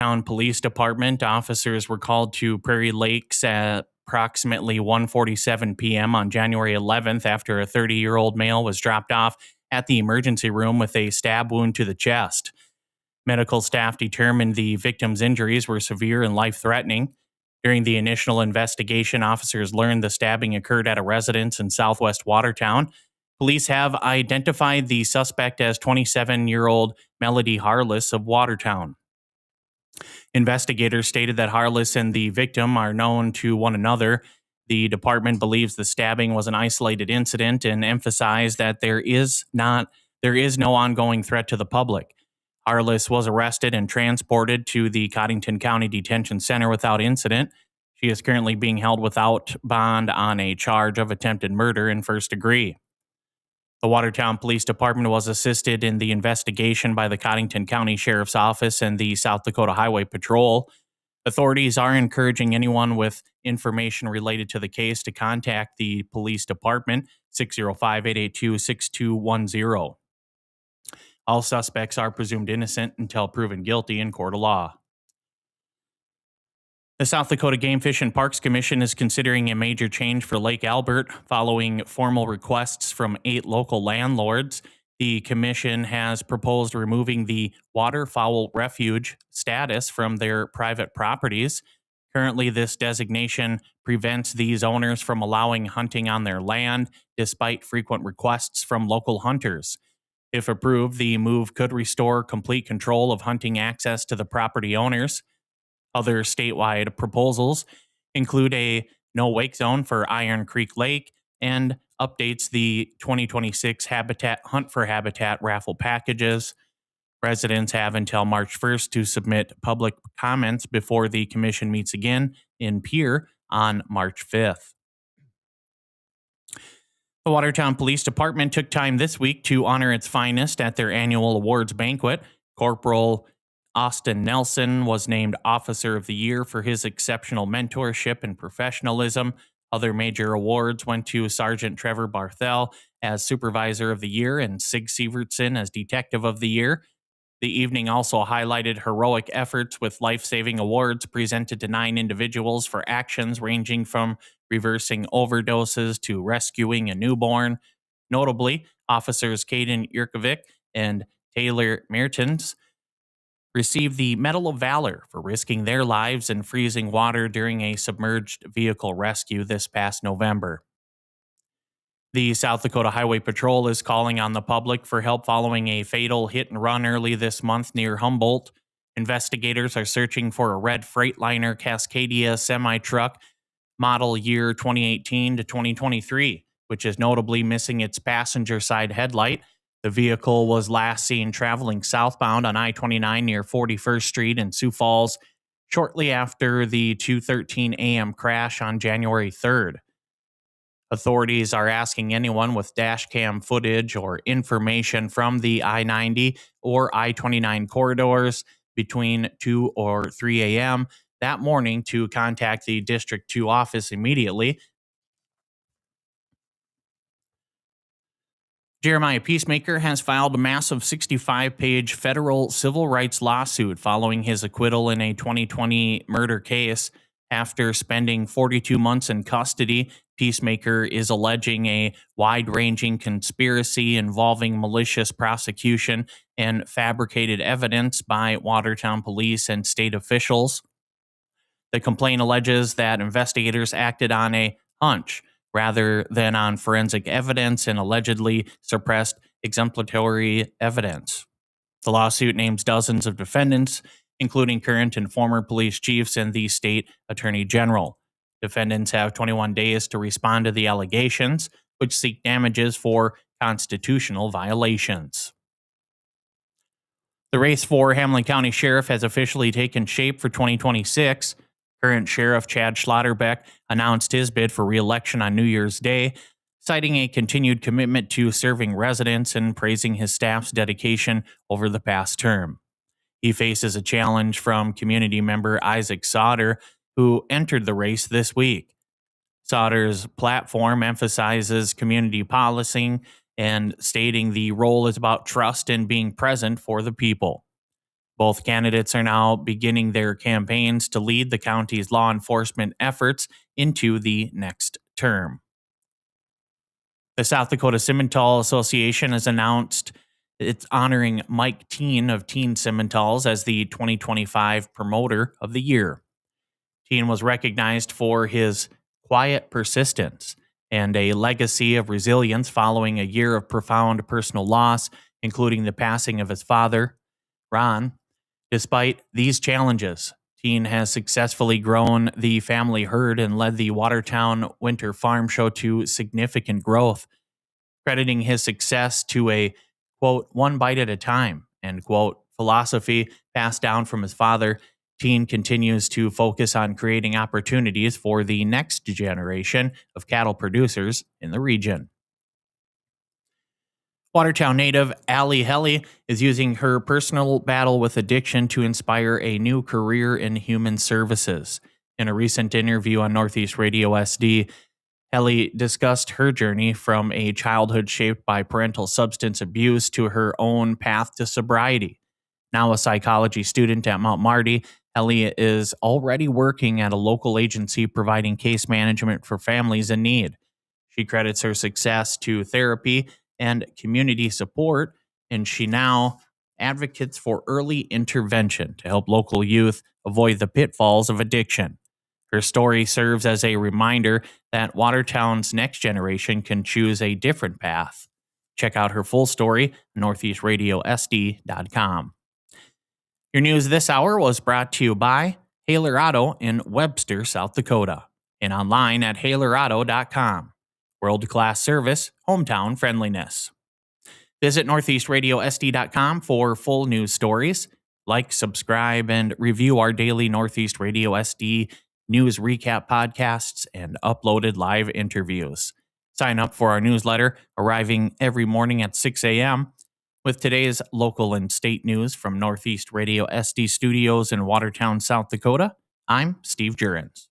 Town Police Department officers were called to Prairie Lakes at approximately 1:47 p.m. on January 11th after a 30-year-old male was dropped off at the emergency room with a stab wound to the chest. Medical staff determined the victim's injuries were severe and life-threatening. During the initial investigation, officers learned the stabbing occurred at a residence in southwest Watertown. Police have identified the suspect as 27-year-old Melody Harless of Watertown. Investigators stated that Harless and the victim are known to one another. The department believes the stabbing was an isolated incident and emphasized that there is no ongoing threat to the public. Harless was arrested and transported to the Cottington County Detention Center without incident. She is currently being held without bond on a charge of attempted murder in first degree. The Watertown Police Department was assisted in the investigation by the Cottington County Sheriff's Office and the South Dakota Highway Patrol. Authorities are encouraging anyone with information related to the case to contact the police department, 605-882-6210. All suspects are presumed innocent until proven guilty in court of law. The South Dakota Game Fish and Parks Commission is considering a major change for Lake Albert following formal requests from 8 local landlords. The commission has proposed removing the waterfowl refuge status from their private properties. Currently, this designation prevents these owners from allowing hunting on their land, despite frequent requests from local hunters. If approved, the move could restore complete control of hunting access to the property owners. Other statewide proposals include a no-wake zone for Iron Creek Lake and updates the 2026 Hunt for Habitat raffle packages. Residents have until March 1st to submit public comments before the commission meets again in Pierre on March 5th. The Watertown Police Department took time this week to honor its finest at their annual awards banquet. Corporal Austin Nelson was named Officer of the Year for his exceptional mentorship and professionalism. Other major awards went to Sergeant Trevor Barthel as Supervisor of the Year and Sig Sievertson as Detective of the Year. The evening also highlighted heroic efforts with life-saving awards presented to 9 individuals for actions ranging from reversing overdoses to rescuing a newborn. Notably, Officers Caden Yurkovic and Taylor Mertens received the Medal of Valor for risking their lives in freezing water during a submerged vehicle rescue this past November. The South Dakota Highway Patrol is calling on the public for help following a fatal hit and run early this month near Humboldt. Investigators are searching for a red Freightliner Cascadia semi-truck model year 2018 to 2023, which is notably missing its passenger side headlight. The vehicle was last seen traveling southbound on I-29 near 41st Street in Sioux Falls shortly after the 2:13 a.m. crash on January 3rd. Authorities are asking anyone with dash cam footage or information from the I-90 or I-29 corridors between 2 or 3 a.m. that morning to contact the District 2 office immediately. Jeremiah Peacemaker has filed a massive 65-page federal civil rights lawsuit following his acquittal in a 2020 murder case. After spending 42 months in custody, Peacemaker is alleging a wide-ranging conspiracy involving malicious prosecution and fabricated evidence by Watertown police and state officials. The complaint alleges that investigators acted on a hunch rather than on forensic evidence and allegedly suppressed exemplary evidence. The lawsuit names dozens of defendants, including current and former police chiefs and the state attorney general. Defendants have 21 days to respond to the allegations, which seek damages for constitutional violations. The race for Hamilton County Sheriff has officially taken shape for 2026. Current Sheriff Chad Schlotterbeck announced his bid for re-election on New Year's Day, citing a continued commitment to serving residents and praising his staff's dedication over the past term. He faces a challenge from community member Isaac Sauter, who entered the race this week. Sauter's platform emphasizes community policing and stating the role is about trust and being present for the people. Both candidates are now beginning their campaigns to lead the county's law enforcement efforts into the next term. The South Dakota Simmental Association has announced it's honoring Mike Teen of Teen Simmentals as the 2025 Promoter of the Year. Teen was recognized for his quiet persistence and a legacy of resilience following a year of profound personal loss, including the passing of his father, Ron. Despite these challenges, Teen has successfully grown the family herd and led the Watertown Winter Farm Show to significant growth, crediting his success to a, quote, one bite at a time, end quote, philosophy passed down from his father. Teen continues to focus on creating opportunities for the next generation of cattle producers in the region. Watertown native Allie Helly is using her personal battle with addiction to inspire a new career in human services. In a recent interview on Northeast Radio SD, Helly discussed her journey from a childhood shaped by parental substance abuse to her own path to sobriety. Now a psychology student at Mount Marty, Helly is already working at a local agency providing case management for families in need. She credits her success to therapy and community support, and she now advocates for early intervention to help local youth avoid the pitfalls of addiction. Her story serves as a reminder that Watertown's next generation can choose a different path. Check out her full story at northeastradiosd.com. Your news this hour was brought to you by Haler Auto in Webster, South Dakota, and online at halerauto.com. World-class service, hometown friendliness. Visit northeastradiosd.com for full news stories. Like, subscribe, and review our daily Northeast Radio SD news recap podcasts and uploaded live interviews. Sign up for our newsletter, arriving every morning at 6 a.m. With today's local and state news from Northeast Radio SD studios in Watertown, South Dakota, I'm Steve Jurens.